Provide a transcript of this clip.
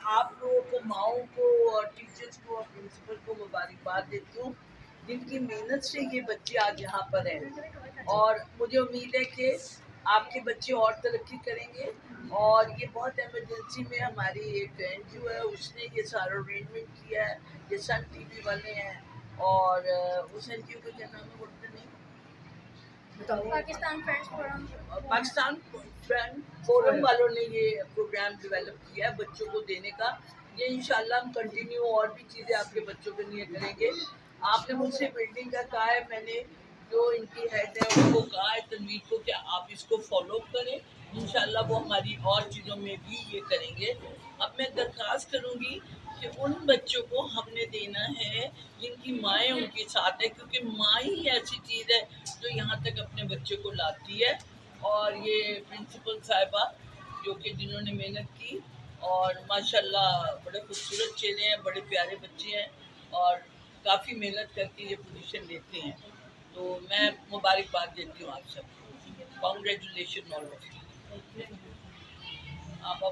आप लोगों को, माओं को और टीचर्स को और प्रिंसिपल को मुबारकबाद देती हूँ, जिनकी मेहनत से ये बच्चे आज यहाँ पर हैं। और मुझे उम्मीद है कि आपके बच्चे और तरक्की करेंगे। और ये बहुत इमरजेंसी में हमारी एक एनजीओ है, उसने ये सारा अरेंजमेंट किया है। ये सन टीवी वाले हैं और उस एनजीओ का क्या नाम है, बोलते नहीं, Pakistan friends forum. Pakistan friend forum वालों ने ये प्रोग्राम डेवलप किया है बच्चों को देने का। ये इंशाल्लाह हम कंटिन्यू और भी चीज़ें आपके बच्चों के लिए करेंगे। आपने मुझसे बिल्डिंग का कहा है, मैंने जो इनकी हेड है उनको कहा है, तनवीर को, कि आप इसको फॉलो करें। इंशाल्लाह वो हमारी और चीज़ों में भी ये करेंगे। अब मैं दरख्वास्त करूँगी कि उन बच्चों को हमने देना है जिनकी माएँ उनके साथ है, क्योंकि माँ ही ऐसी चीज़ है जो यहाँ तक अपने बच्चे को लाती है। और ये प्रिंसिपल साहिबा जो कि जिन्होंने मेहनत की, और माशाल्लाह बड़े खूबसूरत चेहरे हैं, बड़े प्यारे बच्चे हैं और काफ़ी मेहनत करके ये पोजीशन लेते हैं। तो मैं मुबारकबाद देती हूँ आप सबको। Congratulation all of you. आप